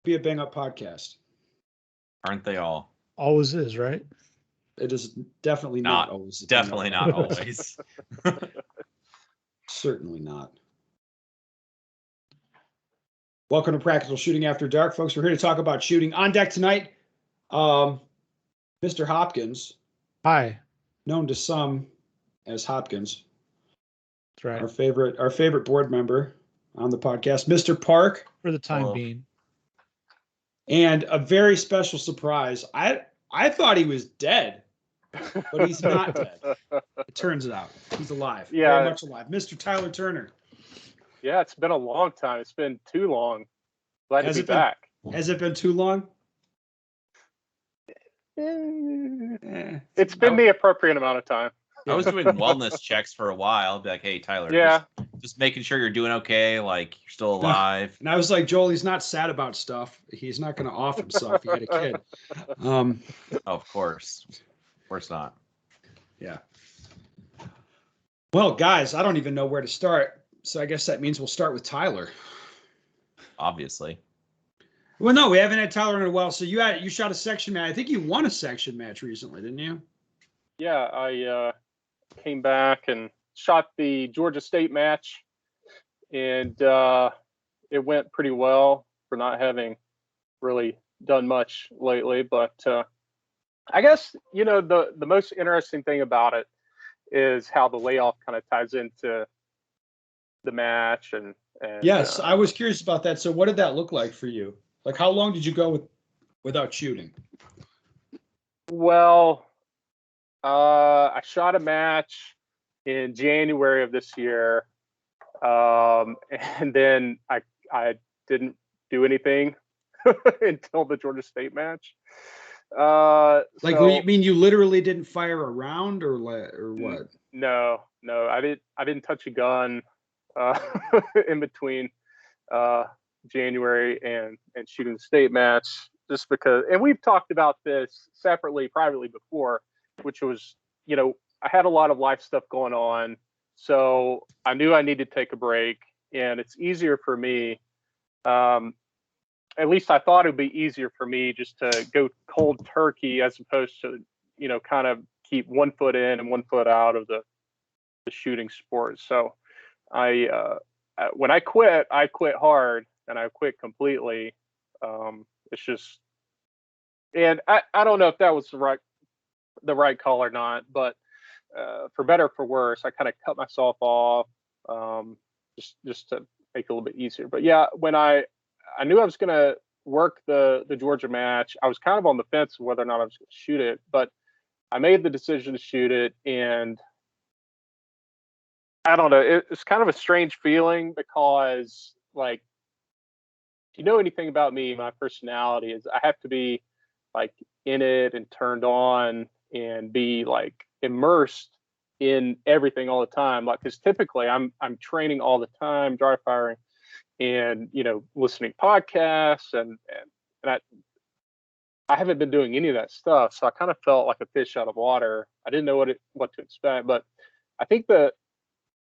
Be a bang up podcast. Aren't they all? Always is, right? It is definitely not always. Definitely not always. Certainly not. Welcome to Practical Shooting After Dark, folks. We're here to talk about shooting. On deck tonight, Mr. Hopkins. Hi. Known to some as Hopkins. That's right. Our favorite board member on the podcast, Mr. Park. For the time being. And a very special surprise. I thought he was dead, but he's not dead. It turns out he's alive. Yeah. Very much alive. Mr. Tyler Turner. Yeah, it's been a long time. It's been too long. Glad to be back. Has it been too long? It's been the appropriate amount of time. I was doing wellness checks for a while. Be like, hey, Tyler, just making sure you're doing okay, like you're still alive. And I was like, Joel, he's not sad about stuff. He's not going to off himself. He had a kid. Oh, of course. Of course not. Yeah. Well, guys, I don't even know where to start. So I guess that means we'll start with Tyler. Obviously. Well, no, we haven't had Tyler in a while. So you shot a section match. I think you won a section match recently, didn't you? Yeah, I came back and shot the Georgia State match, and it went pretty well for not having really done much lately. But I guess, the most interesting thing about it is how the layoff kind of ties into the match. And yes, I was curious about that. So what did that look like for you? Like, how long did you go without shooting? Well, I shot a match in January of this year, and then I didn't do anything until the Georgia State match. You mean you literally didn't fire a round or what? No, I didn't touch a gun in between January and shooting the state match, just because. And we've talked about this separately, privately before, which was, I had a lot of life stuff going on, so I knew I needed to take a break. And it's easier for me, at least I thought it would be easier for me just to go cold turkey as opposed to, kind of keep 1 foot in and 1 foot out of the shooting sport. So when I quit hard, and I quit completely. It's just, and I don't know if that was the right call or not, but for better or for worse, I kind of cut myself off just to make it a little bit easier. But yeah, when I knew I was going to work the Georgia match, I was kind of on the fence of whether or not I was going to shoot it, but I made the decision to shoot it. And I don't know, it's kind of a strange feeling because, like, if you know anything about me, my personality is I have to be like in it and turned on and be like immersed in everything all the time. Like, because typically I'm training all the time, dry firing, and listening to podcasts, and I haven't been doing any of that stuff. So I kind of felt like a fish out of water. I didn't know what to expect. But I think the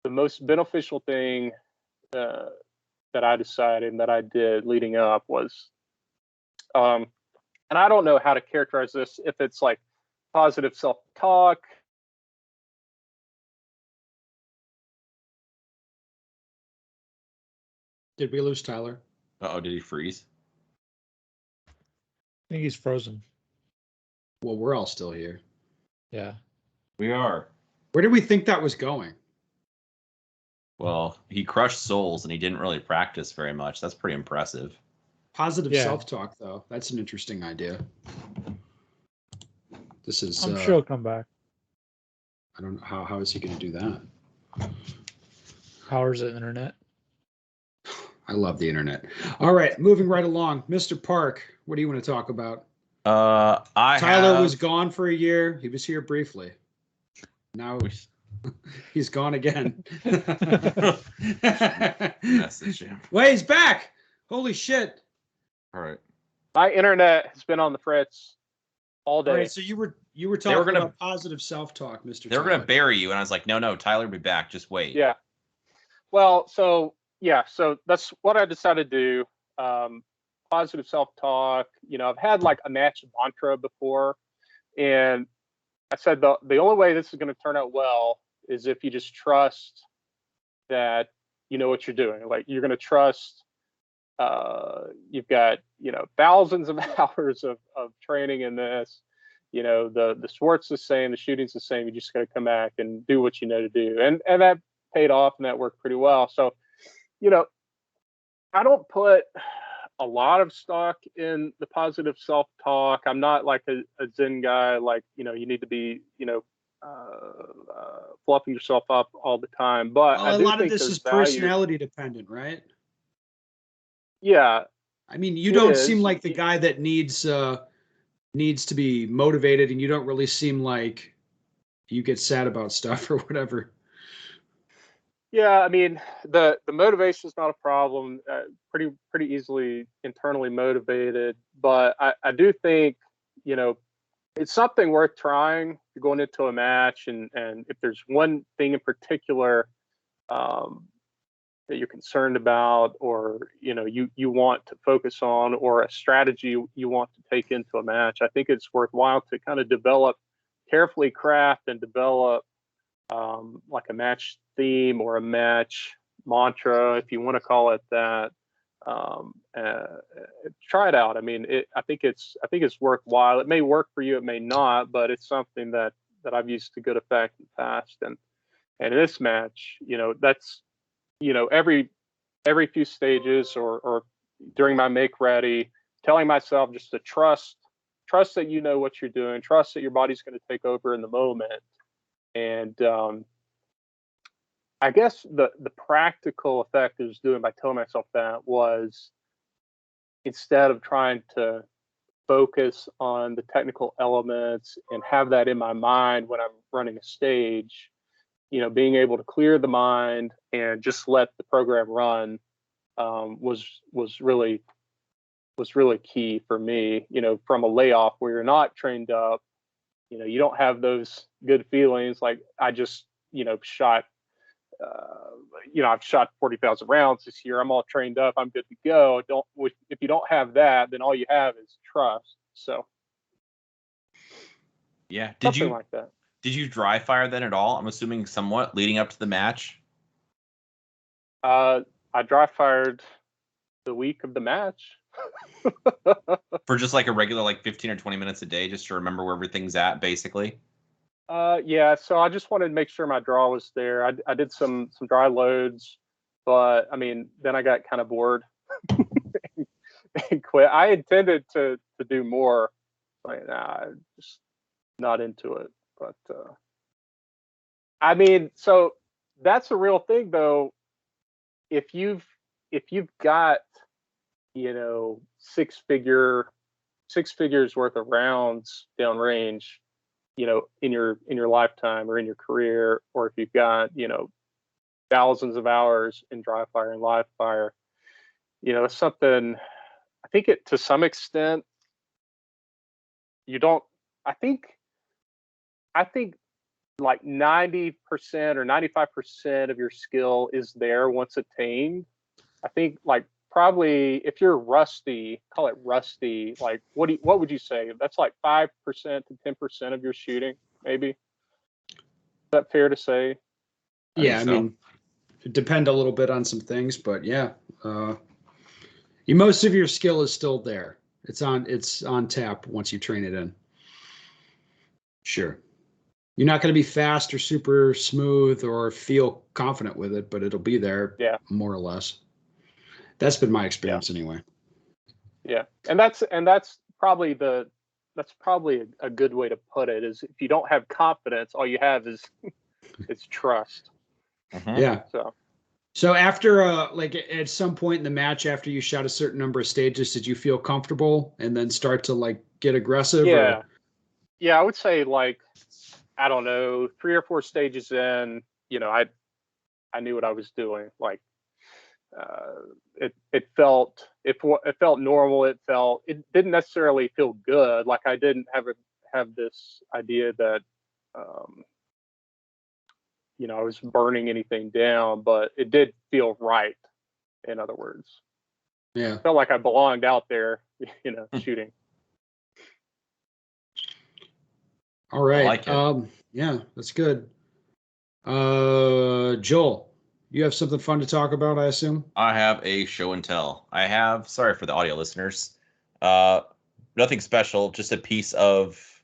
most beneficial thing that I decided and that I did leading up was, and I don't know how to characterize this, if it's like positive self-talk. Did we lose Tyler? Uh-oh, did he freeze? I think he's frozen. Well, we're all still here. Yeah. We are. Where did we think that was going? Well, he crushed souls and he didn't really practice very much. That's pretty impressive. Positive self-talk, though. That's an interesting idea. This is. I'm sure he'll come back. I don't know how is he going to do that? Powers the internet. I love the internet. All right, moving right along, Mr. Park. What do you want to talk about? Tyler was gone for a year. He was here briefly. Now he's gone again. Message him. Wait, he's back. Holy shit. All right. My internet has been on the fritz all day. All right, so you were talking about positive self-talk, Mr. They were going to bury you, and I was like, no, Tyler will be back. Just wait. Yeah. Well, so that's what I decided to do. positive self-talk. You know, I've had like a match mantra before, and I said the only way this is going to turn out well is if you just trust that you know what you're doing. Like you're going to trust you've got, you know, thousands of hours of training in this. You know, the sport's the same, the shooting's the same. You just got to come back and do what you know to do, and that paid off, and that worked pretty well. So, you know, I don't put a lot of stock in the positive self-talk. I'm not like a Zen guy, like, you know, you need to be, you know, fluffing yourself up all the time. But Well, I a do lot of think this there's is value. personality dependent, right? Yeah, I mean, you it don't is. seem like the guy that needs to be motivated, and you don't really seem like you get sad about stuff or whatever. Yeah, I mean, the motivation is not a problem. Pretty easily internally motivated, but I do think, you know, it's something worth trying. You're going into a match, and if there's one thing in particular that you're concerned about, or you know you want to focus on, or a strategy you want to take into a match, I think it's worthwhile to kind of carefully craft and develop like a match theme or a match mantra, if you want to call it that. Try it out. I mean, I think it's worthwhile. It may work for you, it may not, but it's something that I've used to good effect in the past. And in this match, you know, that's, you know, every few stages, or during my make ready, telling myself just to trust that you know what you're doing, trust that your body's going to take over in the moment. And I guess the practical effect I was doing by telling myself that was, instead of trying to focus on the technical elements and have that in my mind when I'm running a stage, you know, being able to clear the mind and just let the program run was really key for me. You know, from a layoff where you're not trained up, you know, you don't have those good feelings. Like I just, you know, I've shot 40,000 rounds this year. I'm all trained up. I'm good to go. If you don't have that, then all you have is trust. So, yeah. Something like that. Did you dry fire then at all? I'm assuming somewhat leading up to the match. I dry fired the week of the match. For just like a regular, like 15 or 20 minutes a day, just to remember where everything's at, basically. Yeah, so I just wanted to make sure my draw was there. I did some dry loads, but I mean, then I got kind of bored and quit. I intended to do more, like, nah, just not into it. But I mean, so that's a real thing though. If you've got, you know, six figures worth of rounds downrange, you know, in your lifetime or in your career, or if you've got, you know, thousands of hours in dry fire and live fire, you know, it's something, I think it, to some extent, you don't, I think like 90% or 95% of your skill is there once attained. I think like probably if you're rusty, call it rusty, like what would you say? That's like 5% to 10% of your shooting, maybe. Is that fair to say? Yeah, I so. mean, it depend a little bit on some things, but yeah, most of your skill is still there. It's on tap once you train it in. Sure. You're not going to be fast or super smooth or feel confident with it, but it'll be there, Yeah. more or less. That's been my experience anyway. Yeah, and that's probably a good way to put it. Is if you don't have confidence, all you have is trust. Mm-hmm. Yeah. So after like at some point in the match, after you shot a certain number of stages, did you feel comfortable and then start to like get aggressive? yeah, Or? yeah, I would say like, I don't know, 3 or 4 stages in, you know, I knew what I was doing. Like it felt normal. It didn't necessarily feel good. Like I didn't have this idea that you know, I was burning anything down, but it did feel right, in other words. Yeah. Felt like I belonged out there, shooting. All right. like it. Yeah, that's good. Joel, you have something fun to talk about, I assume? I have a show and tell. Sorry for the audio listeners. Nothing special, just a piece of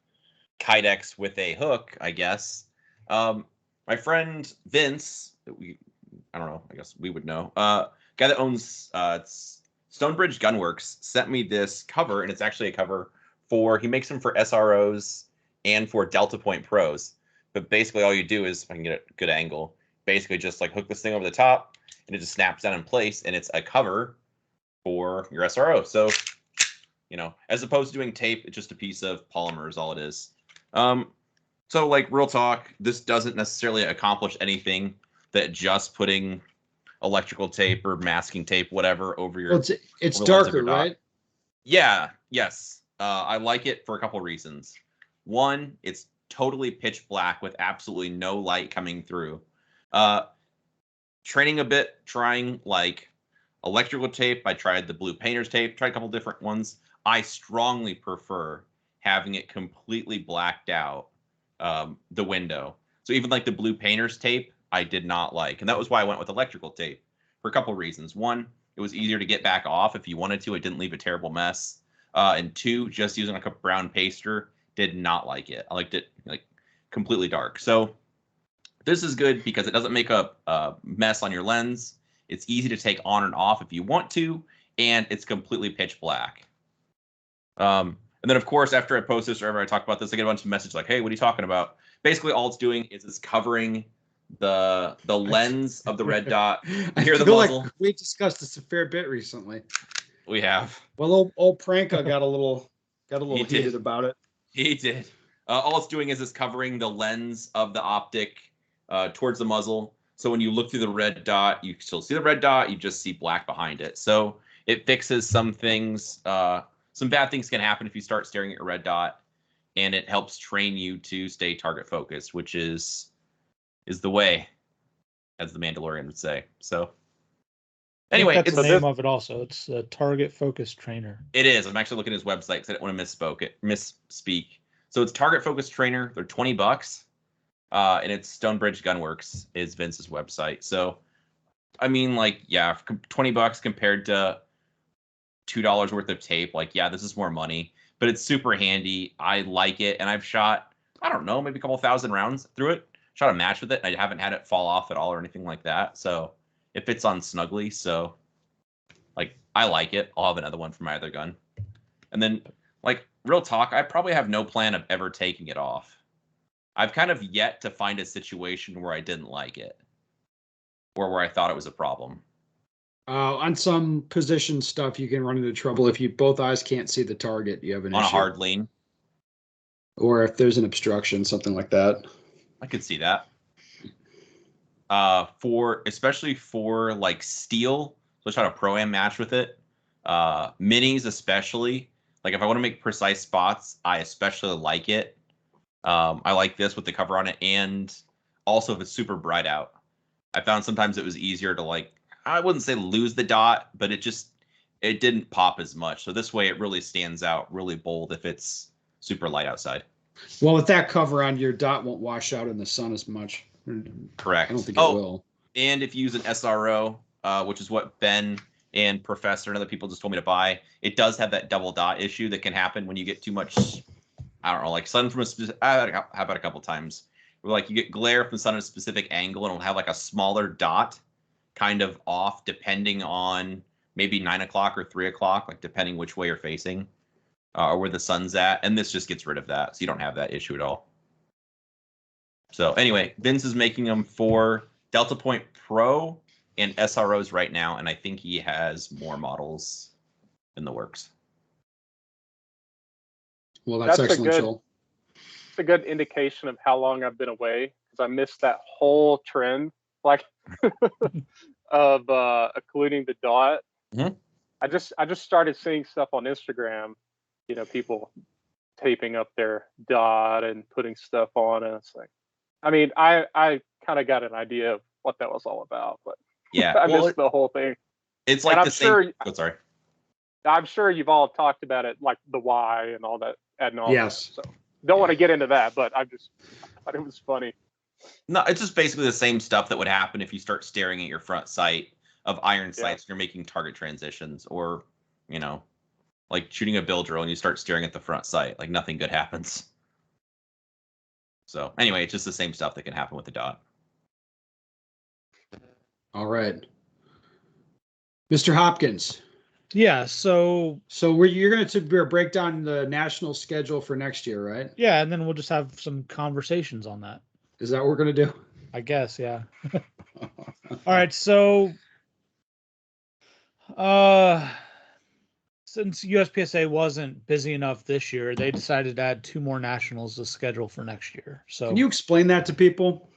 Kydex with a hook, I guess. My friend Vince, I don't know, I guess we would know, guy that owns Stonebridge Gunworks, sent me this cover, and it's actually a cover he makes them for SROs and for Delta Point Pros. But basically all you do is, if I can get a good angle, basically just like hook this thing over the top, and it just snaps down in place, and it's a cover for your SRO. So, as opposed to doing tape, it's just a piece of polymer is all it is. So like real talk, this doesn't necessarily accomplish anything that just putting electrical tape or masking tape, whatever, over your. Well, it's darker, right? Yeah. Yes. I like it for a couple reasons. One, it's totally pitch black with absolutely no light coming through. Training a bit, trying like electrical tape. I tried the blue painter's tape, tried a couple different ones. I strongly prefer having it completely blacked out, the window. So even like the blue painter's tape, I did not like. And that was why I went with electrical tape for a couple reasons. One, it was easier to get back off if you wanted to. It didn't leave a terrible mess. And two, just using like a brown paster, did not like it. I liked it like completely dark. So this is good because it doesn't make a mess on your lens. It's easy to take on and off if you want to, and it's completely pitch black. And then, of course, after I post this or ever I talk about this, I get a bunch of messages like, hey, what are you talking about? Basically, all it's doing is it's covering the lens of the red dot near the muzzle. Like we discussed this a fair bit recently. We have. Well, old Pranka got a little heated about it. He did. All it's doing is it's covering the lens of the optic towards the muzzle. So when you look through the red dot, you still see the red dot. You just see black behind it. So it fixes some things. Some bad things can happen if you start staring at your red dot, and it helps train you to stay target focused, which is the way, as the Mandalorian would say. So anyway, that's the name of it also. It's a target focused trainer. It is. I'm actually looking at his website because I didn't want to misspeak. So it's target focused trainer. They're $20. And it's Stonebridge Gunworks is Vince's website. So, I mean, like, yeah, $20 compared to $2 worth of tape. Like, yeah, this is more money, but it's super handy. I like it, and I've shot, I don't know, maybe a couple thousand rounds through it. Shot a match with it, and I haven't had it fall off at all or anything like that. So it fits on snugly. So, like, I like it. I'll have another one for my other gun. And then, like, real talk, I probably have no plan of ever taking it off. I've kind of yet to find a situation where I didn't like it or where I thought it was a problem. On some position stuff, you can run into trouble if both eyes can't see the target. You have an issue. On a hard lean. Or if there's an obstruction, something like that. I could see that. Especially for like steel, so I shot a pro-am match with it. Minis especially. Like if I want to make precise spots, I especially like it. I like this with the cover on it, and also if it's super bright out. I found sometimes it was easier to, like, I wouldn't say lose the dot, but it didn't pop as much. So this way it really stands out really bold if it's super light outside. Well, with that cover on, your dot won't wash out in the sun as much. Correct. I don't think it will. And if you use an SRO, which is what Ben and Professor and other people just told me to buy, it does have that double dot issue that can happen when you get too much, I don't know, like sun from a specific, how about a couple times, where like you get glare from the sun at a specific angle and it'll have like a smaller dot kind of off depending on maybe 9 o'clock or 3 o'clock, like depending which way you're facing or where the sun's at. And this just gets rid of that. So you don't have that issue at all. So anyway, Vince is making them for Delta Point Pro and SROs right now. And I think he has more models in the works. Well, that's excellent, Joel. It's a good indication of how long I've been away, because I missed that whole trend, like of occluding the dot. Mm-hmm. I just started seeing stuff on Instagram, people taping up their dot and putting stuff on, and it's like, I mean, I kind of got an idea of what that was all about, but yeah, I missed the whole thing. It's like the same. Sure, sorry. I'm sure you've all talked about it, like the why and all that, and all Yes. that. So don't want to get into that, but I thought it was funny. No, it's just basically the same stuff that would happen if you start staring at your front sight of iron sights and you're making target transitions, or, you know, like shooting a bill drill and you start staring at the front sight. Like nothing good happens. So anyway, it's just the same stuff that can happen with the dot. All right. Mr. Hopkins. Yeah, so you're going to break down the national schedule for next year, right? yeah, and then we'll just have some conversations on that. Is that what we're going to do? I guess, yeah. All right, so since USPSA wasn't busy enough this year, they decided to add 2 more nationals to schedule for next year. So can you explain that to people?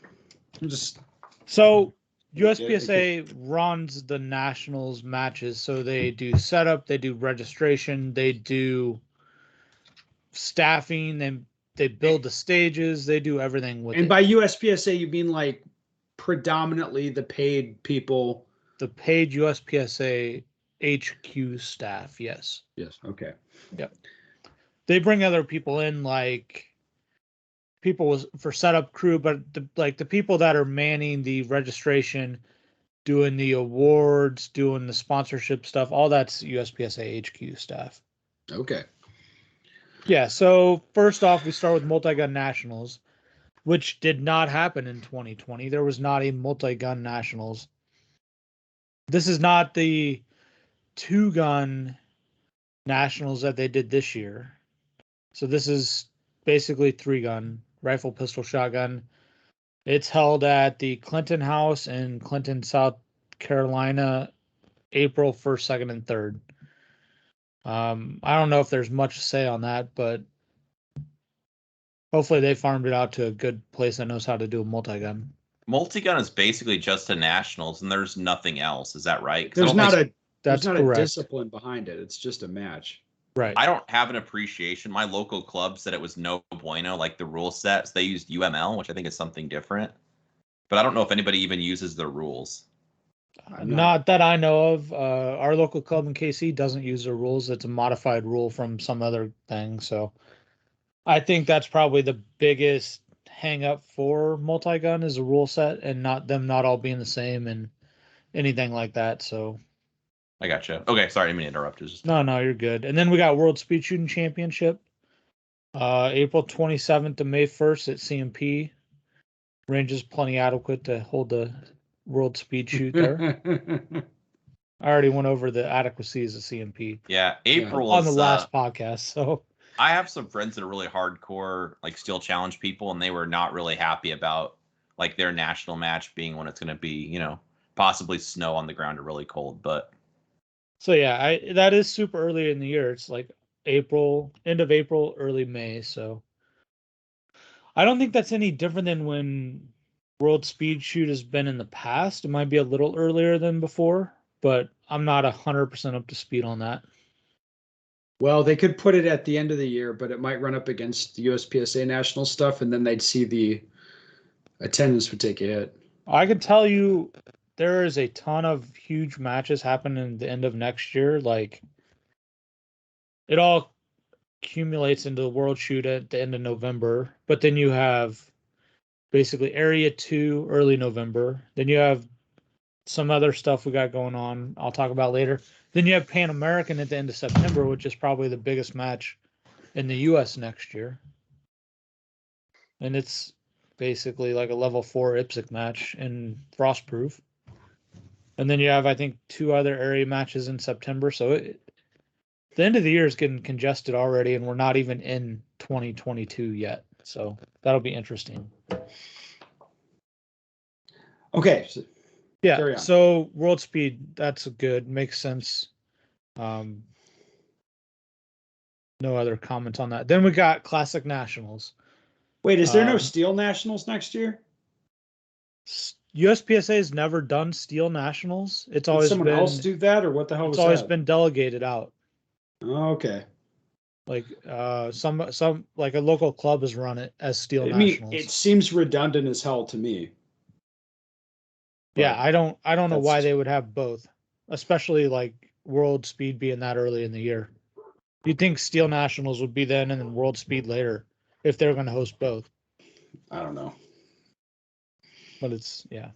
So USPSA runs the nationals matches. So they do setup, they do registration, they do staffing, they build the stages, they do everything with it. And by USPSA, you mean like predominantly the paid people? The paid USPSA HQ staff, yes. Yes. Okay. Yep. They bring other people in, like people for setup crew, but the people that are manning the registration, doing the awards, doing the sponsorship stuff, all that's USPSA HQ staff. Okay. Yeah, so first off, we start with multi-gun nationals, which did not happen in 2020. There was not a multi-gun nationals. This is not the 2-gun nationals that they did this year. So this is basically 3-gun, rifle, pistol, shotgun. It's held at the Clinton House in Clinton, South Carolina, April 1st, 2nd, and 3rd. I don't know if there's much to say on that, but hopefully they farmed it out to a good place that knows how to do a multi-gun. Multi-gun is basically just a nationals, and there's nothing else. Is that right? There's not a correct. discipline behind it. It's just a match. Right. I don't have an appreciation. My local club said it was no bueno, like the rule sets. They used UML, which I think is something different. But I don't know if anybody even uses their rules. Not that I know of. Our local club in KC doesn't use their rules. It's a modified rule from some other thing. So I think that's probably the biggest hang up for multi-gun is a rule set and not all being the same and anything like that. So I gotcha. Okay, sorry, I didn't mean to interrupt. No, you're good. And then we got World Speed Shooting Championship, April 27th to May 1st at CMP. Range is plenty adequate to hold the world speed shoot there. I already went over the adequacies of CMP. Yeah, April on the last podcast. So I have some friends that are really hardcore, like steel challenge people, and they were not really happy about like their national match being when it's going to be, you know, possibly snow on the ground or really cold. But so yeah, that is super early in the year. It's like April, end of April, early May. So I don't think that's any different than when World Speed Shoot has been in the past. It might be a little earlier than before, but I'm not 100% up to speed on that. Well, they could put it at the end of the year, but it might run up against the USPSA national stuff, and then they'd see the attendance would take a hit. I can tell you there is a ton of huge matches happening at the end of next year. Like, it all accumulates into the World Shoot at the end of November, but then you have basically Area 2 early November. Then you have some other stuff we got going on I'll talk about later. Then you have Pan American at the end of September, which is probably the biggest match in the U.S. next year. And it's basically like a level 4 IPSC match in Frostproof. And then you have, I think, 2 other area matches in September. So the end of the year is getting congested already, and we're not even in 2022 yet. So that'll be interesting. Okay. Yeah. So World Speed, that's good. Makes sense. No other comments on that. Then we got Classic Nationals. Wait, is there no Steel Nationals next year? USPSA has never done Steel Nationals. It's Did always someone been else do that, or what the hell was it's always that? been delegated out. Oh, okay. Like some like a local club has run it as Steel I mean, Nationals. it seems redundant as hell to me. Yeah, I don't know why they would have both, especially like World Speed being that early in the year. You'd think Steel Nationals would be then and then World Speed later if they're going to host both. I don't know. But it's, yeah.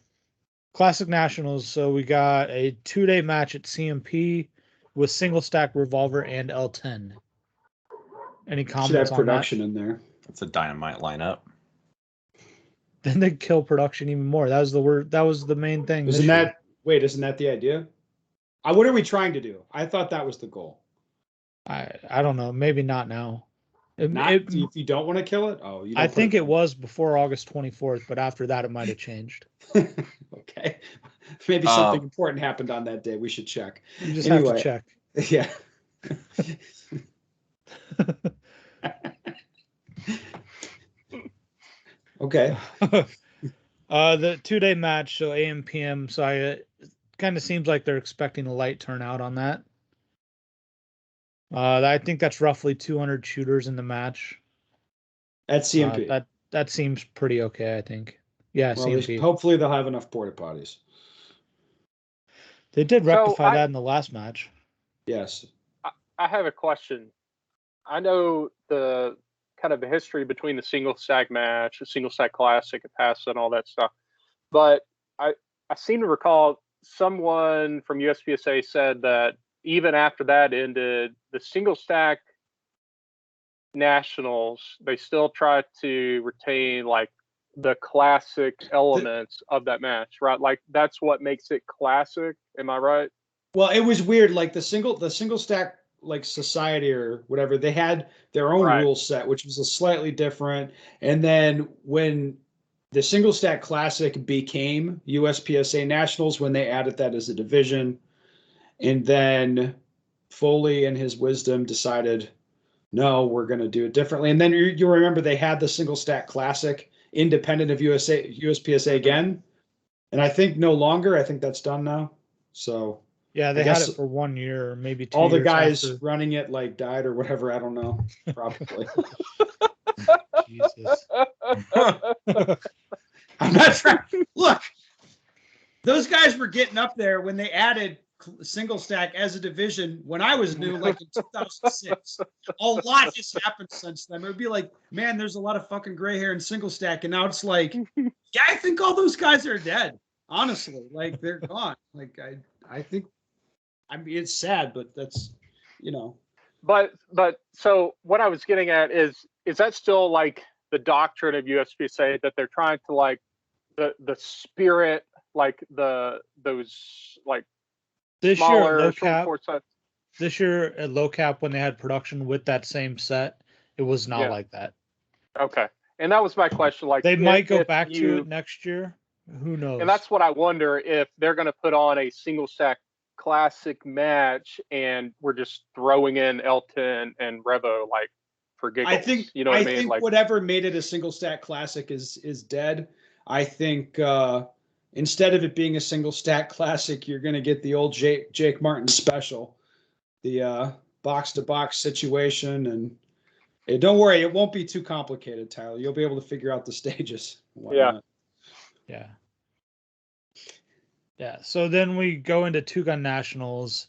Classic Nationals. So we got a 2-day match at CMP with single stack revolver and L10. Any Should comments have on that? production in there. That's a dynamite lineup. Then they kill production even more. That was the word. That was the main thing. Isn't that the idea? What are we trying to do? I thought that was the goal. I don't know. Maybe not now. If you don't want to kill it, you don't I think it was before August 24th, but after that, it might have changed. Okay, maybe something important happened on that day. We should check. You just have to check. Yeah. Okay. The 2-day match, so AM PM. So it kind of seems like they're expecting a light turnout on that. I think that's roughly 200 shooters in the match. At CMP. That seems pretty okay, I think. Yeah, well, CMP. Hopefully they'll have enough porta potties. They did rectify that in the last match. Yes. I have a question. I know the kind of the history between the single stack match, the single stack classic, a pass, and all that stuff. But I seem to recall someone from USPSA said that even after that ended, the single stack nationals, they still try to retain like the classic elements of that match, right? Like that's what makes it classic. Am I right? Well, it was weird. Like the single stack like society or whatever, they had their own rule set, which was a slightly different. And then when the single stack classic became USPSA nationals, when they added that as a division, and then Foley and his wisdom decided, no, we're going to do it differently. And then you remember they had the single stack classic independent of USPSA again. And I think no longer, I think that's done now. So yeah, they had it for 1 year, or maybe 2 years. All the guys after. running it like died or whatever. I don't know. Probably. Jesus. I'm not trying. Look, those guys were getting up there when they added single stack as a division when I was new, like in 2006. A lot has happened since then. It would be like, man, there's a lot of fucking gray hair in single stack. And now it's like, yeah, I think all those guys are dead. Honestly, like they're gone. Like I think, I mean, it's sad, but that's, But so what I was getting at is that still like the doctrine of USPSA that they're trying to like the spirit, like those like this smaller year, this year at low cap when they had production with that same set, it was not like that. Okay, and that was my question. Like they might go back to it next year. Who knows? And that's what I wonder, if they're going to put on a single stack classic match and we're just throwing in L10 and Revo like for giggles. I think you know what I mean? Think like whatever made it a single stack classic is dead. I think instead of it being a single stack classic, you're going to get the old Jake Martin special, the box to box situation. And don't worry, it won't be too complicated, Tyler. You'll be able to figure out the stages. Yeah. So then we go into Two Gun Nationals,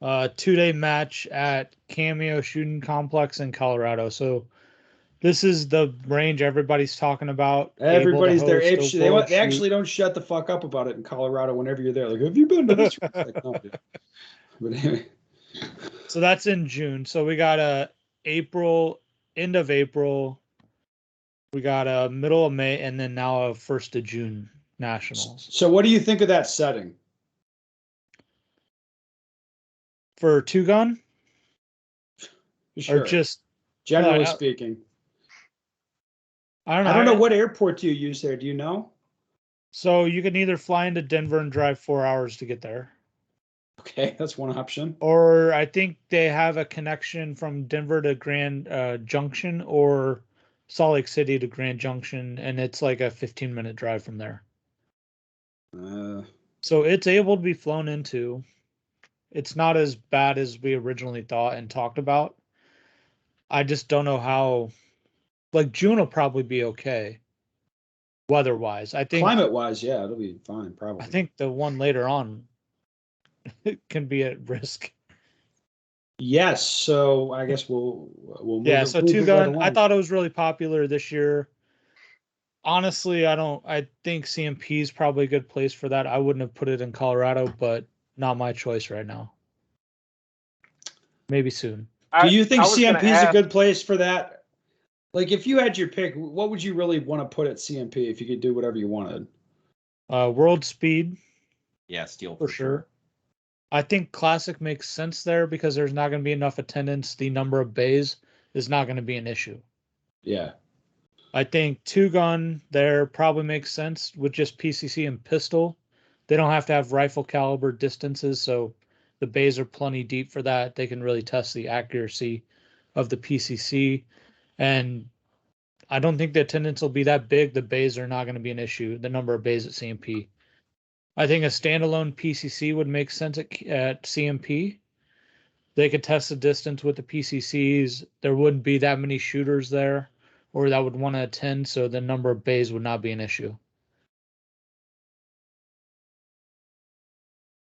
2-day match at Cameo Shooting Complex in Colorado. So this is the range everybody's talking about. Everybody's there. They actually don't shut the fuck up about it in Colorado whenever you're there. Like, have you been to this? Like, no, dude. But anyway. So that's in June. So we got end of April. We got a middle of May, and then now a 1st of June nationals. So what do you think of that setting? For Two Gun? Sure. Or just generally speaking? I don't know what airport do you use there. Do you know? So you can either fly into Denver and drive 4 hours to get there. Okay, that's one option. Or I think they have a connection from Denver to Grand Junction or Salt Lake City to Grand Junction, and it's like a 15-minute drive from there. So it's able to be flown into. It's not as bad as we originally thought and talked about. I just don't know how. Like June will probably be okay, weather-wise. I think climate-wise, yeah, it'll be fine. Probably. I think the one later on can be at risk. Yes, so I guess we'll move Yeah, it, so move two it right gun. I along. thought it was really popular this year. Honestly, I think CMP is probably a good place for that. I wouldn't have put it in Colorado, but not my choice right now. Maybe soon. Do you think I was gonna CMP is a ask- good place for that? Like, if you had your pick, what would you really want to put at CMP if you could do whatever you wanted? World Speed Yeah, steel for sure. I think Classic makes sense there because there's not going to be enough attendance. The number of bays is not going to be an issue. Yeah. I think two gun there probably makes sense with just PCC and pistol. They don't have to have rifle caliber distances, so the bays are plenty deep for that. They can really test the accuracy of the PCC, and I don't think the attendance will be that big. The bays are not going to be an issue. The number of bays at CMP. I think a standalone PCC would make sense at CMP. They could test the distance with the PCCs. There wouldn't be that many shooters there, or that would want to attend, so the number of bays would not be an issue.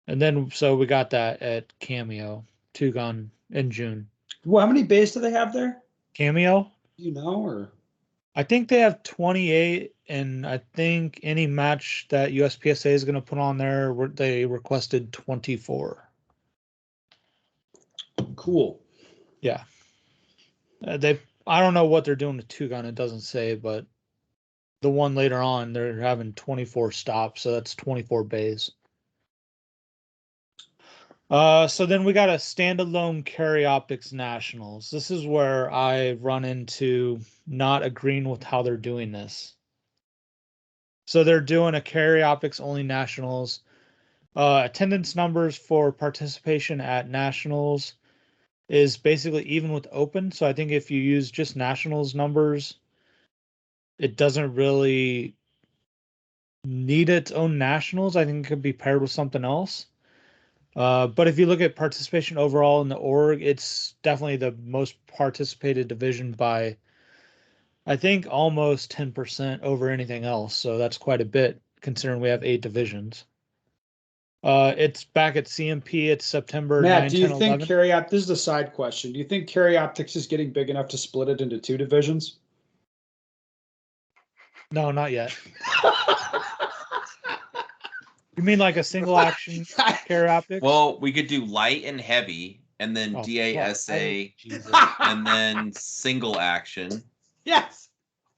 And then, so we got that at Cameo, two gun in June. Well, how many bays do they have there? Cameo, Do you know, or I think they have 28, and I think any match that USPSA is going to put on there, they requested 24. cool. Yeah. I don't know what they're doing with two gun. It doesn't say, but the one later on, they're having 24 stops, so that's 24 bays. So then we got a standalone Carry Optics Nationals. This is where I run into not agreeing with how they're doing this. So they're doing a Carry Optics only Nationals. Attendance numbers for participation at Nationals is basically even with Open. So I think if you use just Nationals numbers, it doesn't really need its own Nationals. I think it could be paired with something else. But if you look at participation overall in the org, it's definitely the most participated division by, I think, almost 10% over anything else. So that's quite a bit considering we have 8 divisions. It's back at CMP. It's September Matt, 9, do you 10, think 11. Carry Optics, this is a side question. Do you think Carry Optics is getting big enough to split it into 2 divisions? No, not yet. You mean like a single action Carry Optics? Well, we could do light and heavy, and then Oh, DASA, Jesus. and then single action. Yes.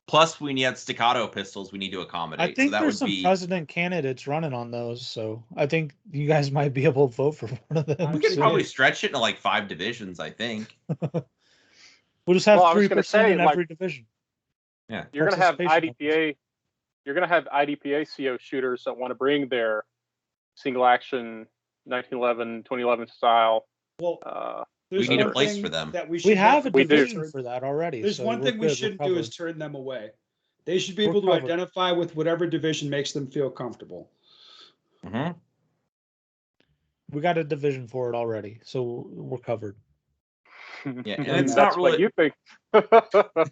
Plus, we need staccato pistols. We need to I accommodate. think So that there's would some be. president candidates running on those, so I think you guys might be able to vote for one of them. We could Honestly, probably stretch it into like 5 divisions. I think. We'll just have Well, I was 3% gonna say, in like, every division. Yeah. You're gonna have Participation IDPA. You're gonna have IDPA CO shooters that want to bring their single action 1911, 2011 style. Well, there's We need a one place thing for them. that we We should have a We do. division for that already. There's so one we're thing we good. We're shouldn't do is covered. turn them away. They should be We're able to covered. identify with whatever division makes them feel comfortable. Mm-hmm. We got a division for it already, so we're covered. Yeah, and it's it's That's not what really. you think.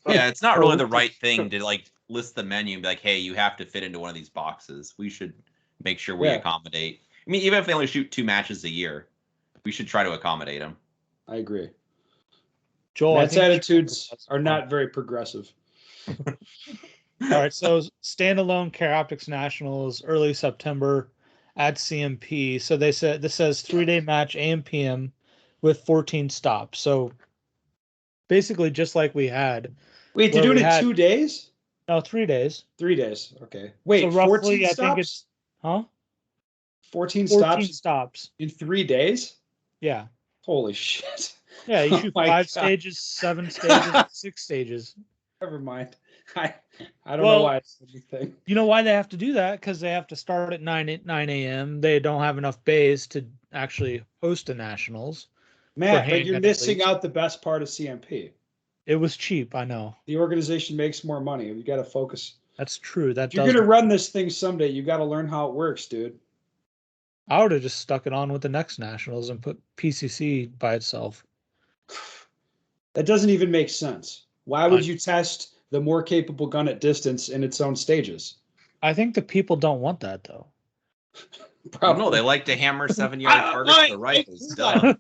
Yeah, it's not really the Oh. right thing to like list the menu and be like, "Hey, you have to fit into one of these boxes." We should make sure we Yeah. accommodate. I mean, even if they only shoot 2 matches a year, we should try to accommodate them. I agree. Joel, I Matt's think attitudes that's are fine. not very progressive. All right, so standalone Care Optics Nationals early September at CMP. So they said this says 3-day match AM PM with 14 stops. So basically just like we had. Wait, they're Where doing we it had- 2 days? No, 3 days. 3 days. Okay. Wait, So roughly 14 I stops? think it's 14 14 stops stops. in 3 days? Yeah. Holy shit. Yeah, you Oh shoot my 5 God. stages, 7 stages, 6 stages. Never mind. I don't Well, know why I said anything. You know why they have to do that? Because they have to start at 9 a.m. They don't have enough bays to actually host a nationals. Matt, but handgun you're missing athletes. out the best part of CMP. It was cheap, I know. The organization makes more money. You got to focus. That's true. That If you're does. going to run this thing someday, you got to learn how it works, dude. I would have just stuck it on with the next nationals and put PCC by itself. That doesn't even make sense. Why would you test the more capable gun at distance in its own stages? I think the people don't want that though. Probably. No, they like to hammer 7-yard targets with rifles. Duh.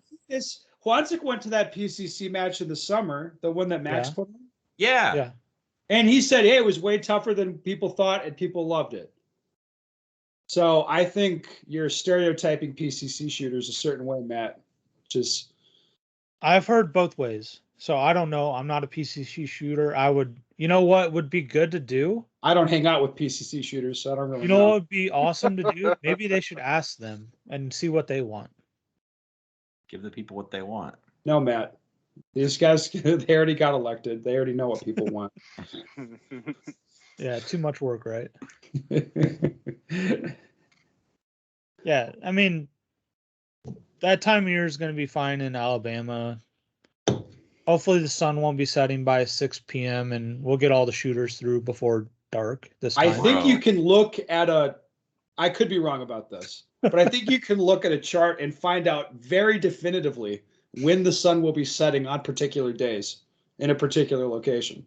Juanzik went to that PCC match in the summer, the one that Max put on. Yeah. Yeah. And he said, hey, it was way tougher than people thought, and people loved it. So I think you're stereotyping PCC shooters a certain way, Matt. Just I've heard both ways. So I don't know. I'm not a PCC shooter. I would, you know what would be good to do? I don't hang out with PCC shooters, so I don't really You know what would be awesome to do? Maybe they should ask them and see what they want. Give the people what they want. No, Matt. These guys, they already got elected. They already know what people want. Yeah, too much work, right? Yeah, I mean, that time of year is going to be fine in Alabama. Hopefully the sun won't be setting by 6 p.m. and we'll get all the shooters through before dark this time. I think you can look at I could be wrong about this, but I think you can look at a chart and find out very definitively when the sun will be setting on particular days in a particular location.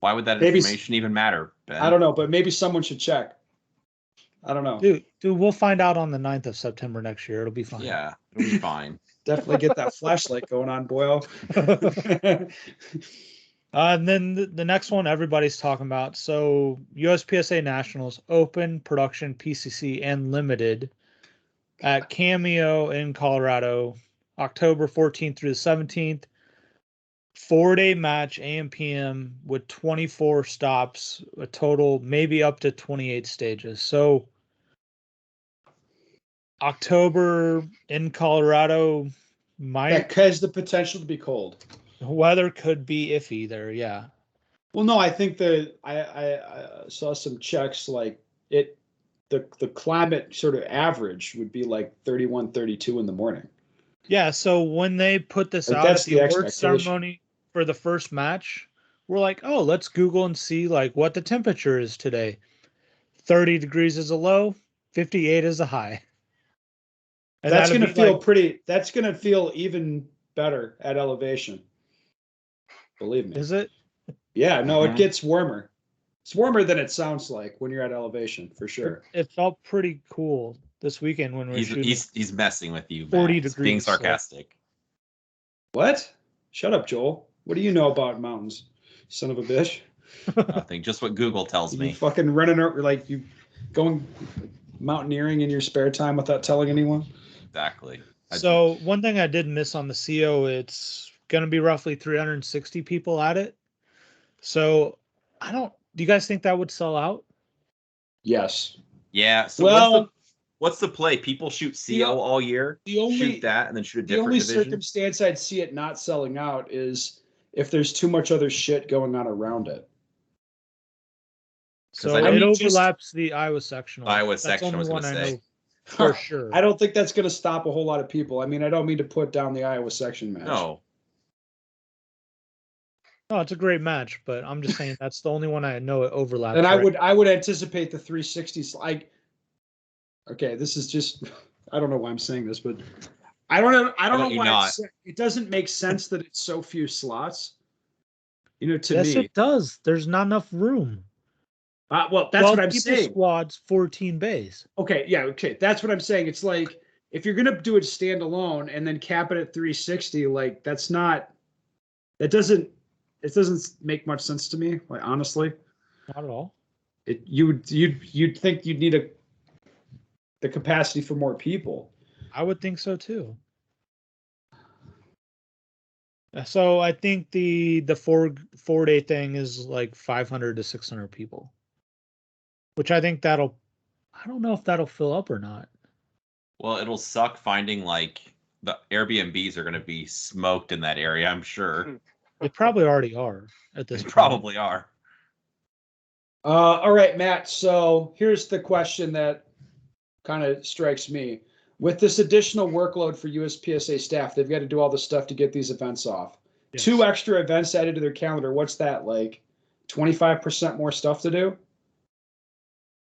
Why would that information even matter, Ben? I don't know, but maybe someone should check. I don't know. Dude, we'll find out on the 9th of September next year. It'll be fine. Yeah, it'll be fine. Definitely get that flashlight going on, boyo. And then the next one everybody's talking about. So USPSA Nationals Open, Production, PCC, and Limited at Cameo in Colorado, October 14th through the 17th. 4-day match, AM, PM, with 24 stops, a total maybe up to 28 stages. So October in Colorado That has the potential to be cold. Weather could be iffy there, yeah. Well, no, I think I saw some checks like the climate sort of average would be like 31, 32 in the morning. Yeah, so when they put this out at the awards ceremony for the first match, we're like, oh, let's Google and see like what the temperature is today. 30 degrees is a low, 58 is a high. And that's going to feel that's going to feel even better at elevation. Believe me. Is it? Yeah, no, it gets warmer. It's warmer than it sounds like when you're at elevation, for sure. It felt pretty cool this weekend when we were shooting. He's messing with you, 40 Matt. degrees. Being sarcastic. So. What? Shut up, Joel. What do you know about mountains, son of a bitch? Nothing. Just what Google tells me. You fucking running over, like you going mountaineering in your spare time without telling anyone? Exactly. So one thing I did miss on the CO, it's going to be roughly 360 people at it. So do you guys think that would sell out? Yes. Yeah. So what's the play? People shoot CO all year, shoot that, and then shoot a different division? The only circumstance I'd see it not selling out is if there's too much other shit going on around it. So it overlaps the Iowa sectional. Iowa sectional, I was going to say. For sure. I don't think that's going to stop a whole lot of people. I mean, I don't mean to put down the Iowa section match. No, it's a great match, but I'm just saying that's the only one I know it overlaps. And I would anticipate the 360s. Okay, this is just, I don't know why I'm saying this, but I don't know why it doesn't make sense that it's so few slots. To me. Yes, it does. There's not enough room. Well, that's what I'm saying. Squads, 14 bays. Okay, yeah, okay. That's what I'm saying. It's like, if you're going to do it standalone and then cap it at 360, like, it doesn't make much sense to me, like, honestly. Not at all. You'd think you'd need the capacity for more people. I would think so too. So I think the 4-day thing is like 500 to 600 people, which I think I don't know if that'll fill up or not. Well, it'll suck finding like the Airbnbs are going to be smoked in that area, I'm sure. They probably already are at this point. Probably are. All right, Matt. So here's the question that kind of strikes me. With this additional workload for USPSA staff, they've got to do all the stuff to get these events off. Yes. 2 extra events added to their calendar. What's that, like 25% more stuff to do?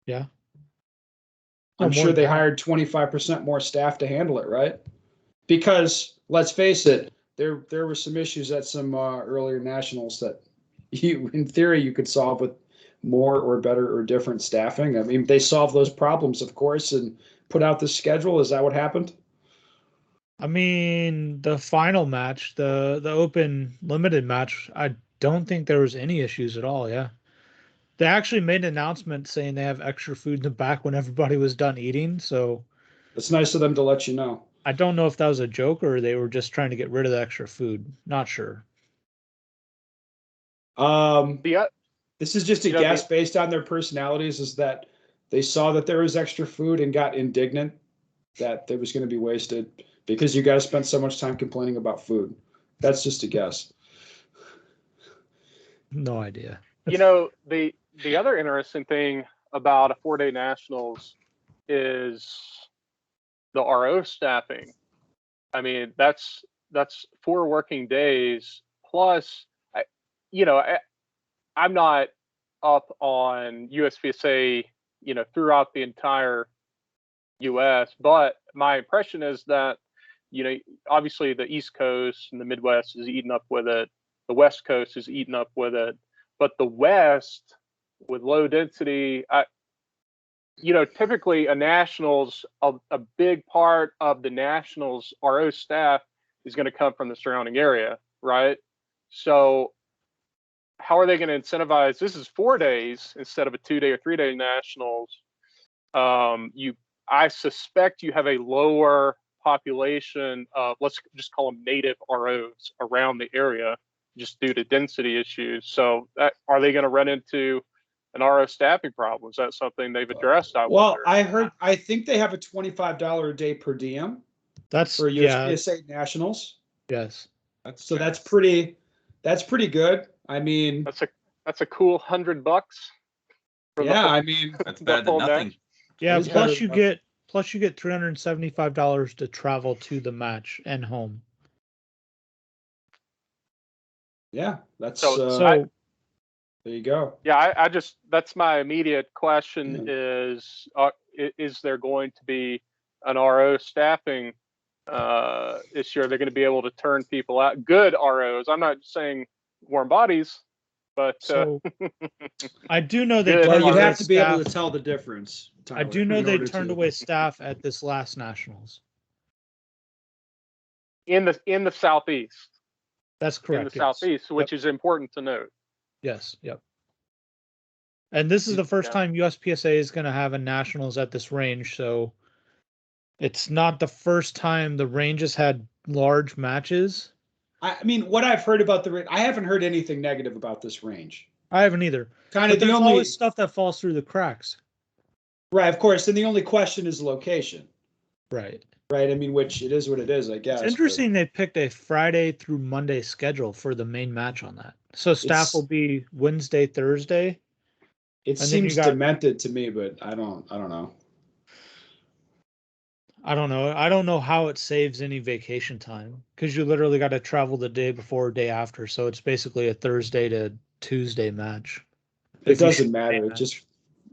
Yeah. I'm sure they hired 25% more staff to handle it, right? Because let's face it, there were some issues at some earlier nationals that in theory you could solve with more or better or different staffing? I mean, they solved those problems, of course, and put out this schedule. Is that what happened? I mean, the final match, the open limited match, I don't think there was any issues at all. Yeah. They actually made an announcement saying they have extra food in the back when everybody was done eating. So It's nice of them to let you know. I don't know if that was a joke or they were just trying to get rid of the extra food. Not sure. This is just a guess based on their personalities, is that they saw that there was extra food and got indignant that there was going to be wasted because you guys spent so much time complaining about food. That's just a guess. No idea. The other interesting thing about a 4-day nationals is the RO staffing. I mean, that's 4 working days plus. I'm not up on USPSA, throughout the entire U.S., but my impression is that, obviously the East Coast and the Midwest is eating up with it. The West Coast is eating up with it. But the West, with low density, typically a nationals, a big part of the nationals RO staff is going to come from the surrounding area, right? So how are they going to incentivize? This is 4 days instead of a 2-day or 3-day nationals. I suspect you have a lower population of, let's just call them native ROs around the area, just due to density issues. So are they going to run into an RO staffing problem? Is that something they've addressed? I think they have a $25 a day per diem. That's for USPSA nationals. Yes. That's pretty good. I mean, that's a cool $100. I mean, that's better than nothing. Match. Yeah, plus you get $375 to travel to the match and home. Yeah, that's so there you go. Yeah, I just, that's my immediate question is there going to be an RO staffing issue? Are they going to be able to turn people out? Good ROs. I'm not saying warm bodies, but I do know they. Well, you'd have to be able to tell the difference, Tyler, I do know they turned away staff at this last nationals. In the Southeast. That's correct. In the Southeast, which is important to note. Yes. Yep. And this is the first time USPSA is going to have a nationals at this range, so it's not the first time the range has had large matches. I mean, what I've heard about I haven't heard anything negative about this range. I haven't either. But there's always stuff that falls through the cracks. Right, of course. And the only question is location. Right. Right. I mean, which it is what it is, I guess. It's interesting they picked a Friday through Monday schedule for the main match on that. So staff will be Wednesday, Thursday. It seems demented to me, but I don't know. I don't know. I don't know how it saves any vacation time because you literally got to travel the day before, day after. So it's basically a Thursday to Tuesday match. It doesn't matter. It just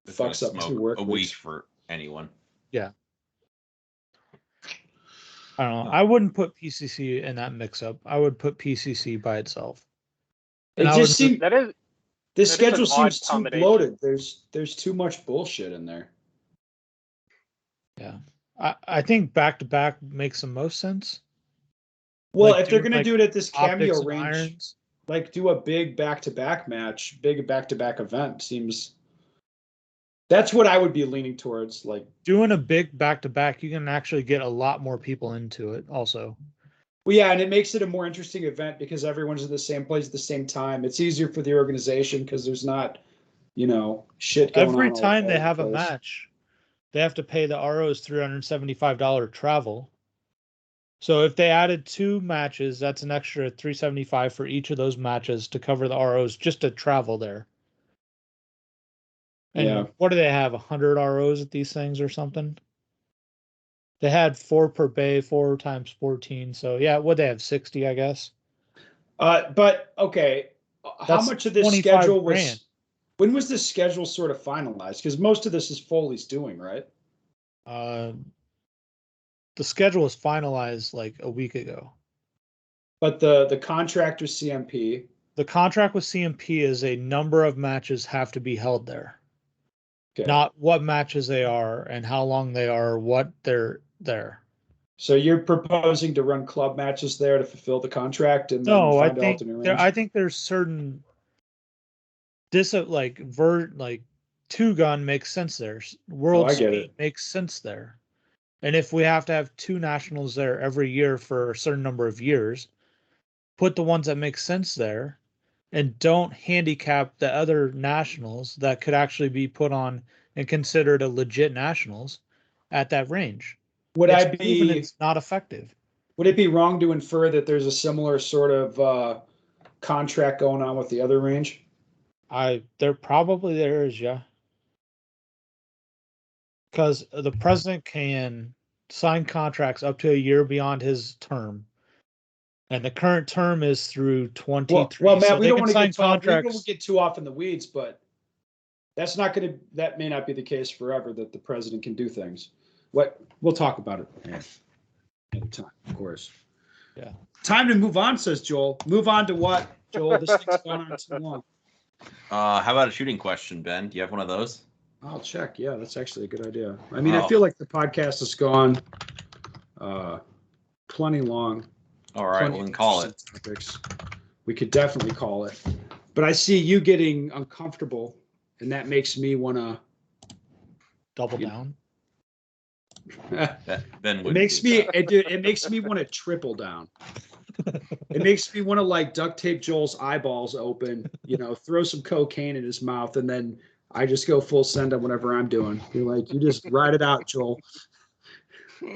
fucks up 2 work a week for anyone. Yeah. I don't know. I wouldn't put PCC in that mix-up. I would put PCC by itself. And it just seems this schedule seems too bloated. There's too much bullshit in there. Yeah. I think back-to-back makes the most sense. Well, if they're going to do it at this cameo range, like do a big back-to-back match, big back-to-back event seems... That's what I would be leaning towards. Like doing a big back-to-back, you can actually get a lot more people into it also. Well, yeah, and it makes it a more interesting event because everyone's in the same place at the same time. It's easier for the organization because there's not, shit going on. Every time they have a match, they have to pay the ROs $375 travel. So if they added 2 matches, that's an extra $375 for each of those matches to cover the ROs just to travel there. And what do they have? 100 ROs at these things or something? They had 4 per bay, 4 times 14. So yeah, what they have 60, I guess. But okay, how much of this schedule was? When was this schedule sort of finalized? Because most of this is Foley's doing, right? The schedule was finalized like a week ago. But the contractor CMP, The contract with CMP is a number of matches have to be held there. Okay. Not what matches they are and how long they are, what they're there. So you're proposing to run club matches there to fulfill the contract and then No, I find an think alternate there, range? I think there's certain like two gun makes sense there. World I get speed it. makes sense there. And if we have to have two nationals there every year for a certain number of years, put the ones that make sense there and don't handicap the other nationals that could actually be put on and considered a legit nationals at that range. Would It's I proven be it's not effective. would it be wrong to infer that there's a similar sort of contract going on with the other range? There is, yeah. Because the president can sign contracts up to a year beyond his term. And the current term is through 23. Well, Matt, so we they don't can want to sign get we don't contracts. get too off in the weeds, but that may not be the case forever, that the president can do things. We'll talk about it another time, of course. Yeah. Time to move on, says Joel. Move on to what, Joel? This thing's gone on too long. How about a shooting question, Ben? Do you have one of those? I'll check. Yeah, that's actually a good idea. I mean, I feel like the podcast has gone plenty long. All right, well, then call it. Topics. We could definitely call it. But I see you getting uncomfortable, and that makes me want to Double down. Ben it makes me want to triple down. It makes me want to like duct tape Joel's eyeballs open, throw some cocaine in his mouth, and then I just go full send on whatever I'm doing. You're like, you just ride it out, Joel.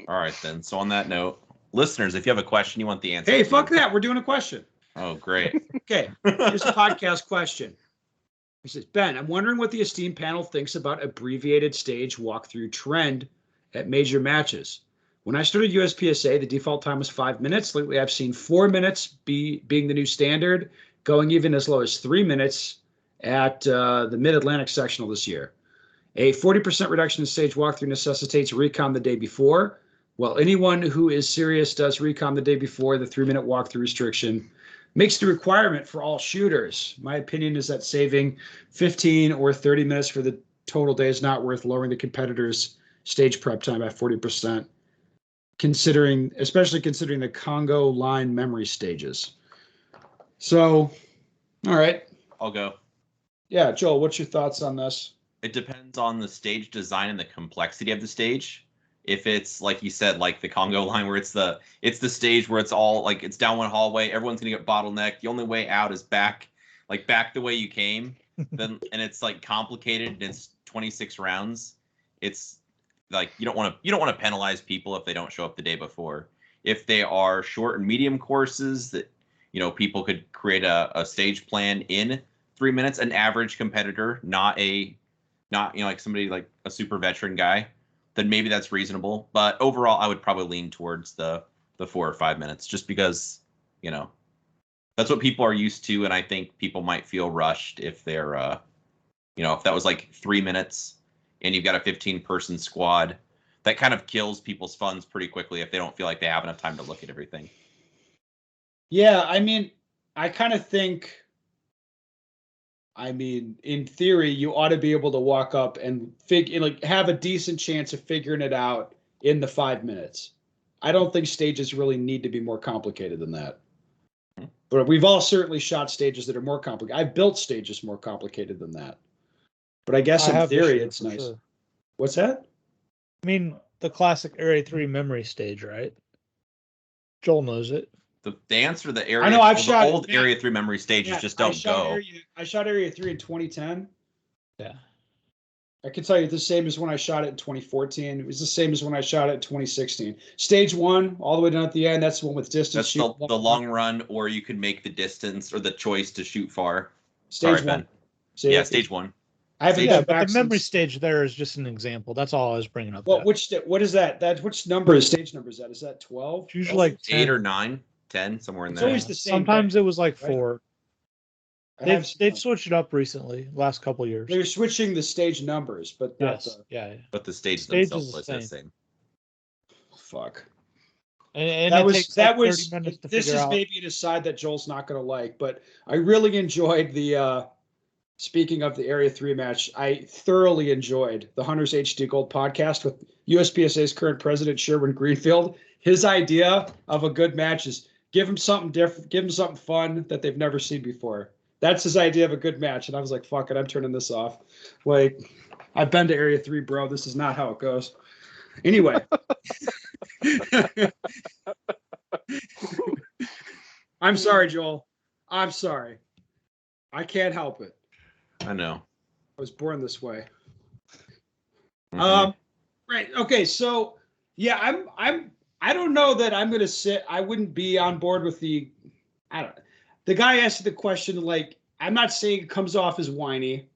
All right, then. So on that note, listeners, if you have a question, you want the answer. Hey, fuck that. We're doing a question. Oh, great. Okay, here's a podcast question. He says, Ben, I'm wondering what the esteemed panel thinks about abbreviated stage walkthrough trend at major matches. When I started USPSA, the default time was 5 minutes. Lately, I've seen 4 minutes being the new standard, going even as low as 3 minutes at the Mid-Atlantic sectional this year. A 40% reduction in stage walkthrough necessitates recon the day before. While anyone who is serious does recon the day before, the 3-minute walkthrough restriction makes the requirement for all shooters. My opinion is that saving 15 or 30 minutes for the total day is not worth lowering the competitor's stage prep time by 40%, especially considering the Congo line memory stages. So, all right. I'll go. Yeah, Joel, what's your thoughts on this? It depends on the stage design and the complexity of the stage. If it's like you said, like the Congo line, where it's the stage where it's all like it's down one hallway, everyone's gonna get bottlenecked. The only way out is back the way you came. Then and it's like complicated and it's 26 rounds. It's like you don't want to penalize people if they don't show up the day before. If they are short and medium courses that people could create a stage plan in 3 minutes, an average competitor, not like somebody like a super veteran guy, then maybe that's reasonable. But overall, I would probably lean towards the 4 or 5 minutes, just because that's what people are used to, and I think people might feel rushed if they're if that was like 3 minutes and you've got a 15-person squad, that kind of kills people's funds pretty quickly if they don't feel like they have enough time to look at everything. Yeah, I mean, I kind of think, in theory, you ought to be able to walk up and have a decent chance of figuring it out in the 5 minutes. I don't think stages really need to be more complicated than that. But we've all certainly shot stages that are more complicated. I've built stages more complicated than that. But I guess in theory, it's nice. Sure. What's that? I mean, the classic Area 3 memory stage, right? Joel knows it. The answer to the area. I know I've shot the old Area 3 memory stages just don't go. I shot Area 3 in 2010. Yeah. I can tell you the same as when I shot it in 2014. It was the same as when I shot it in 2016. Stage 1, all the way down at the end, that's the one with distance. That's the long run, or you could make the distance or the choice to shoot far. Stage 1. Yeah, stage 1. I haven't but the memory stage there is just an example. That's all I was bringing up. What is that? Which number is stage number? Is that 12? It's usually like 8 or 9, 10, somewhere in there. It's always the same. Sometimes it was like 4. They've switched it up recently, last couple of years. They're switching the stage numbers, but yeah. But the stage themselves is the same. Fuck. And that it was takes that like 30 was. minutes to This figure is out. maybe an aside that Joel's not going to like, but I really enjoyed the. Speaking of the Area 3 match, I thoroughly enjoyed the Hunters HD Gold podcast with USPSA's current president, Sherwin Greenfield. His idea of a good match is give them something different, give them something fun that they've never seen before. That's his idea of a good match. And I was like, fuck it, I'm turning this off. Like, I've been to Area 3, bro. This is not how it goes. Anyway. I'm sorry, Joel. I'm sorry. I can't help it. I know. I was born this way. Mhm. Right. Okay. So yeah, I don't know that I'm gonna sit. I wouldn't be on board with the. I don't. The guy asked the question like, I'm not saying it comes off as whiny,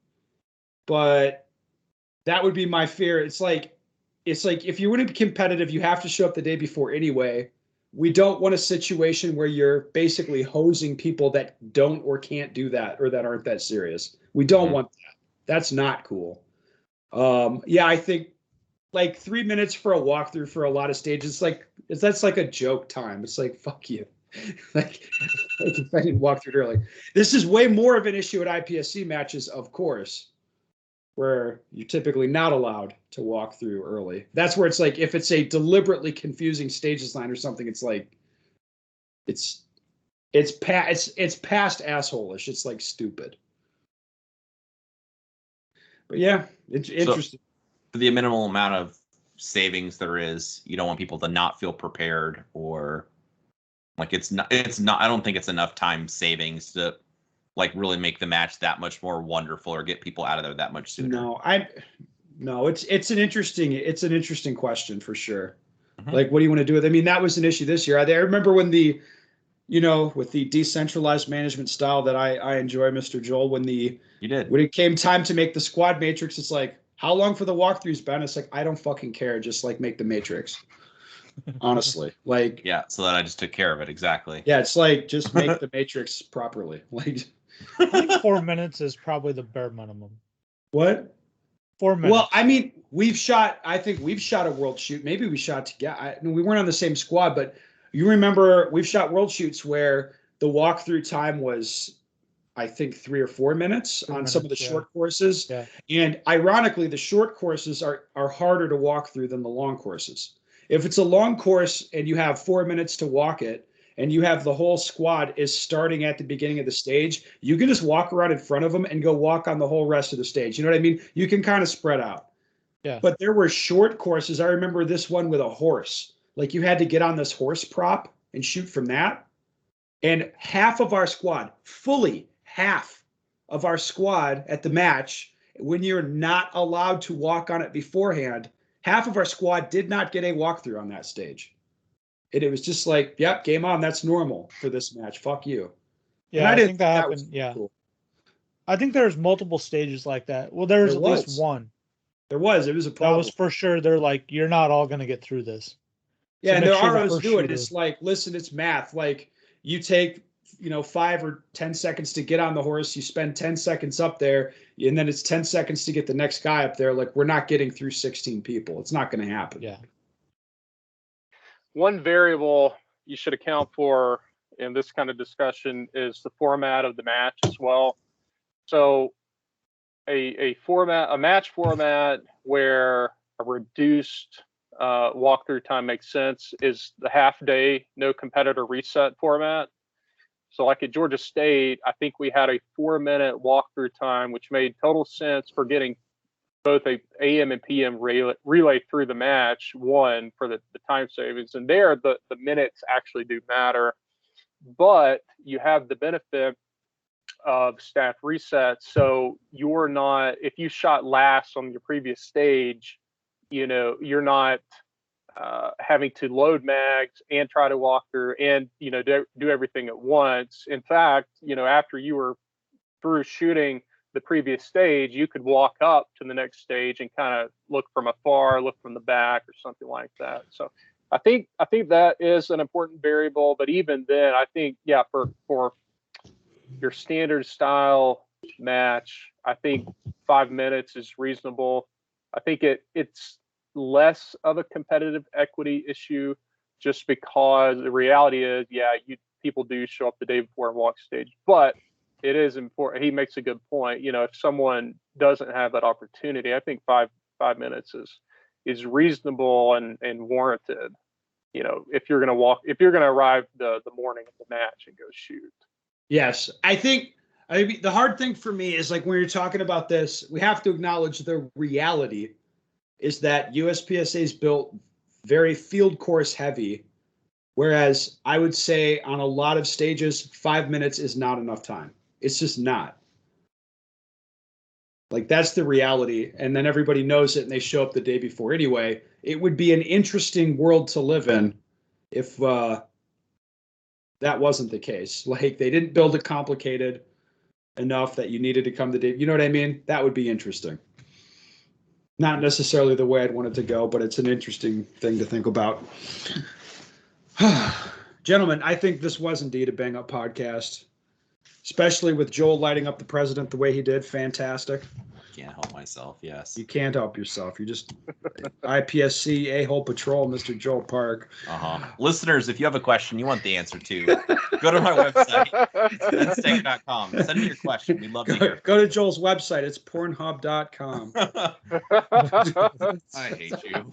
but that would be my fear. It's like if you want to be competitive, you have to show up the day before anyway. We don't want a situation where you're basically hosing people that don't or can't do that or that aren't that serious. We don't Mhm. want that. That's not cool. Yeah, I think like 3 minutes for a walkthrough for a lot of stages, that's like a joke time. It's like fuck you. like if I didn't walk through it early. This is way more of an issue at IPSC matches, of course, where you're typically not allowed to walk through early. That's where it's like if it's a deliberately confusing stage design or something, it's like it's past asshole-ish. It's like stupid. But yeah, it's interesting. For the minimal amount of savings there is, you don't want people to not feel prepared, or like it's not I don't think it's enough time savings to like really make the match that much more wonderful or get people out of there that much sooner. No, it's an interesting question for sure. Mhm. Like, what do you want to do with it? I mean, that was an issue this year. I remember when with the decentralized management style that I enjoy, Mr. Joel, when it came time to make the squad matrix, it's like, how long for the walkthroughs, Ben? It's like, I don't fucking care. Just like make the matrix. Honestly, like, Yeah, so that I just took care of it exactly. yeah, it's like just make the matrix properly. Like, I think 4 minutes is probably the bare minimum. what? 4 minutes. Well, I mean, I think we've shot a world shoot. Maybe we shot together. We weren't on the same squad, but you remember we've shot world shoots where the walkthrough time was, I think, 3 or 4 minutes on some of the short courses. Yeah. And ironically, the short courses are harder to walk through than the long courses. If it's a long course and you have 4 minutes to walk it, and you have the whole squad is starting at the beginning of the stage, you can just walk around in front of them and go walk on the whole rest of the stage. You know what I mean? You can kind of spread out. Yeah. But there were short courses. I remember this one with a horse. Like you had to get on this horse prop and shoot from that. And half of our squad, fully half of our squad at the match, when you're not allowed to walk on it beforehand, half of our squad did not get a walkthrough on that stage. And it was just like, yep, game on. That's normal for this match. Fuck you. Yeah, And I didn't think that happened. Yeah. Cool. I think there's multiple stages like that. Well, there was at least one. It was a problem. That was for sure. They're like, you're not all going to get through this. Yeah, So and there make sure are the others first do it. shooter- It's like, listen, it's math. Like you take 5 or 10 seconds to get on the horse, you spend 10 seconds up there, and then it's 10 seconds to get the next guy up there. Like we're not getting through 16 people. It's not going to happen. Yeah. One variable you should account for in this kind of discussion is the format of the match as well. So a match format where a reduced walkthrough time makes sense is the half day, no competitor reset format. So like at Georgia State, I think we had a 4-minute walkthrough time, which made total sense for getting both a AM and PM relay through the match, one for the time savings. And there, the minutes actually do matter. But you have the benefit of staff resets. So you're not, if you shot last on your previous stage, you're not having to load mags and try to walk through and, do everything at once. In fact, after you were through shooting the previous stage, you could walk up to the next stage and kind of look from afar, look from the back or something like that. So I think that is an important variable, but even then I think, yeah, for your standard style match, I think 5 minutes is reasonable. I think it's less of a competitive equity issue just because the reality is, yeah, people do show up the day before and walk stage, but it is important. He makes a good point. You know, if someone doesn't have that opportunity, I think 5 minutes is reasonable and warranted. You know, if you're going to arrive the morning of the match and go shoot. Yes, I mean, the hard thing for me is, like, when you're talking about this, we have to acknowledge the reality is that USPSA is built very field course heavy, whereas I would say on a lot of stages, 5 minutes is not enough time. It's just not. Like, that's the reality. And then everybody knows it and they show up the day before anyway. It would be an interesting world to live in if that wasn't the case. Like, they didn't build it complicated enough that you needed to come the day. You know what I mean? That would be interesting. Not necessarily the way I'd want it to go, but it's an interesting thing to think about. Gentlemen, I think this was indeed a bang-up podcast, especially with Joel lighting up the president the way he did. Fantastic. Can't help myself. Yes. You can't help yourself. You just IPSC A-hole patrol, Mr. Joel Park. Listeners, if you have a question you want the answer to, go to my website, bensteak.com. Send me your question. We'd love to hear. Go to Joel's website. It's pornhub.com. I hate you.